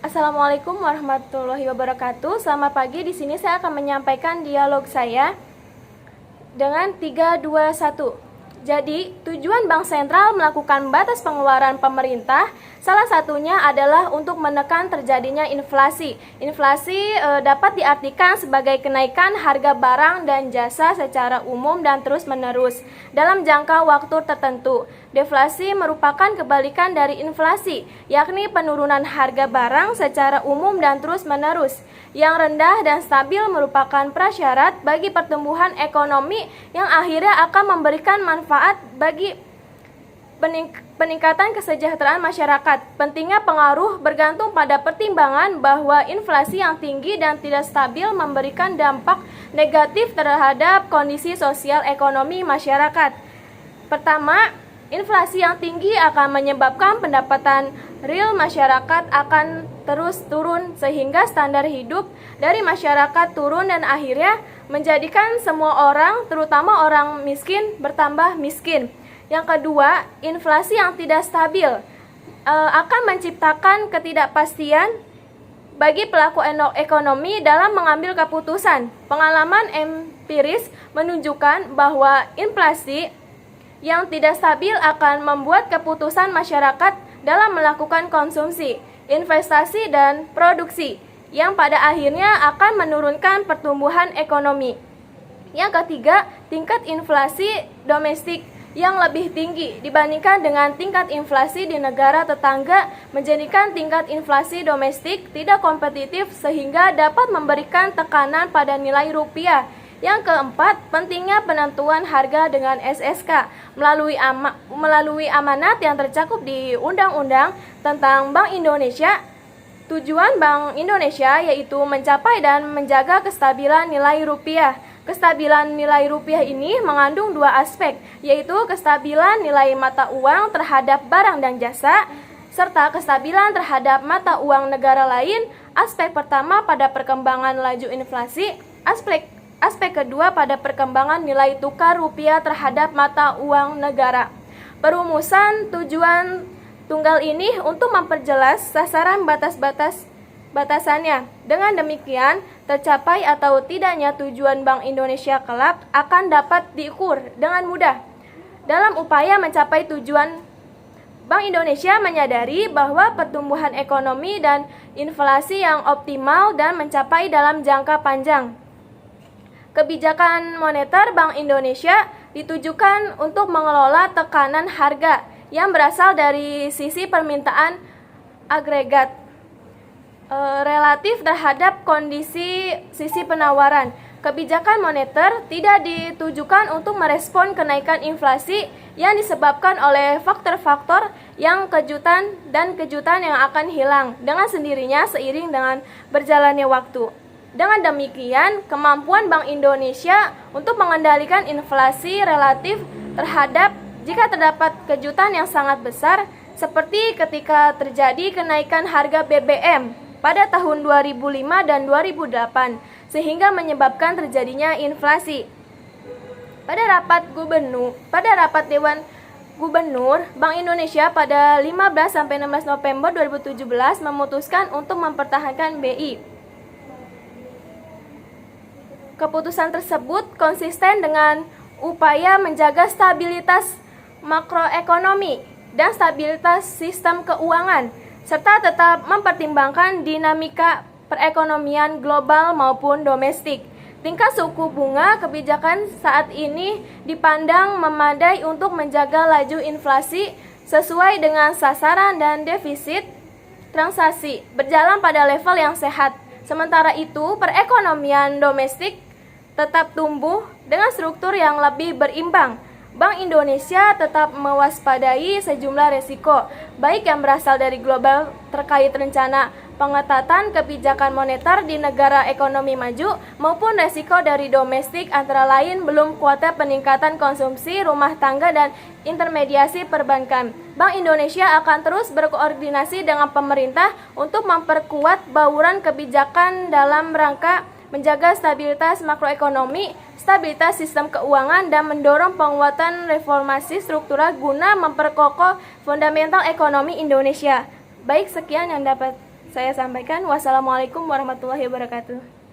Assalamualaikum warahmatullahi wabarakatuh. Selamat pagi. Di sini saya akan menyampaikan dialog saya dengan 3, 2, 1. Jadi, tujuan Bank Sentral melakukan batas pengeluaran pemerintah salah satunya adalah untuk menekan terjadinya inflasi. Inflasi dapat diartikan sebagai kenaikan harga barang dan jasa secara umum dan terus-menerus dalam jangka waktu tertentu. Deflasi merupakan kebalikan dari inflasi, yakni penurunan harga barang secara umum dan terus-menerus. Yang rendah dan stabil merupakan prasyarat bagi pertumbuhan ekonomi yang akhirnya akan memberikan manfaat bagi peningkatan kesejahteraan masyarakat. Pentingnya pengaruh bergantung pada pertimbangan bahwa inflasi yang tinggi dan tidak stabil memberikan dampak negatif terhadap kondisi sosial ekonomi masyarakat. Pertama, inflasi yang tinggi akan menyebabkan pendapatan real masyarakat akan terus turun sehingga standar hidup dari masyarakat turun dan akhirnya menjadikan semua orang, terutama orang miskin, bertambah miskin. Yang kedua, inflasi yang tidak stabil akan menciptakan ketidakpastian bagi pelaku ekonomi dalam mengambil keputusan. Pengalaman empiris menunjukkan bahwa inflasi yang tidak stabil akan membuat keputusan masyarakat dalam melakukan konsumsi, investasi, dan produksi, yang pada akhirnya akan menurunkan pertumbuhan ekonomi. Yang ketiga, tingkat inflasi domestik yang lebih tinggi dibandingkan dengan tingkat inflasi di negara tetangga menjadikan tingkat inflasi domestik tidak kompetitif sehingga dapat memberikan tekanan pada nilai rupiah. Yang keempat, pentingnya penentuan harga dengan SSK melalui amanat yang tercakup di Undang-Undang tentang Bank Indonesia. Tujuan Bank Indonesia yaitu mencapai dan menjaga kestabilan nilai rupiah. Kestabilan nilai rupiah ini mengandung dua aspek, yaitu kestabilan nilai mata uang terhadap barang dan jasa, serta kestabilan terhadap mata uang negara lain. Aspek pertama pada perkembangan laju inflasi, aspek kedua pada perkembangan nilai tukar rupiah terhadap mata uang negara. Perumusan tujuan tunggal ini untuk memperjelas sasaran batasannya. Dengan demikian, tercapai atau tidaknya tujuan Bank Indonesia kelak akan dapat diukur dengan mudah. Dalam upaya mencapai tujuan, Bank Indonesia menyadari bahwa pertumbuhan ekonomi dan inflasi yang optimal dan mencapai dalam jangka panjang. Kebijakan moneter Bank Indonesia ditujukan untuk mengelola tekanan harga yang berasal dari sisi permintaan agregat relatif terhadap kondisi sisi penawaran. Kebijakan moneter tidak ditujukan untuk merespon kenaikan inflasi yang disebabkan oleh faktor-faktor yang kejutan yang akan hilang dengan sendirinya seiring dengan berjalannya waktu. Dengan demikian, kemampuan Bank Indonesia untuk mengendalikan inflasi relatif terhadap jika terdapat kejutan yang sangat besar, seperti ketika terjadi kenaikan harga BBM pada tahun 2005 dan 2008, sehingga menyebabkan terjadinya inflasi. Pada rapat Dewan Gubernur Bank Indonesia pada 15-16 November 2017 memutuskan untuk mempertahankan BI. Keputusan tersebut konsisten dengan upaya menjaga stabilitas makroekonomi dan stabilitas sistem keuangan, serta tetap mempertimbangkan dinamika perekonomian global maupun domestik. Tingkat suku bunga kebijakan saat ini dipandang memadai untuk menjaga laju inflasi sesuai dengan sasaran dan defisit transaksi berjalan pada level yang sehat. Sementara itu, perekonomian domestik tetap tumbuh dengan struktur yang lebih berimbang. Bank Indonesia tetap mewaspadai sejumlah risiko, baik yang berasal dari global terkait rencana pengetatan kebijakan moneter di negara ekonomi maju, maupun risiko dari domestik antara lain belum kuatnya peningkatan konsumsi rumah tangga dan intermediasi perbankan. Bank Indonesia akan terus berkoordinasi dengan pemerintah untuk memperkuat bauran kebijakan dalam rangka menjaga stabilitas makroekonomi, stabilitas sistem keuangan, dan mendorong penguatan reformasi struktural guna memperkokoh fundamental ekonomi Indonesia. Baik, sekian yang dapat saya sampaikan. Wassalamualaikum warahmatullahi wabarakatuh.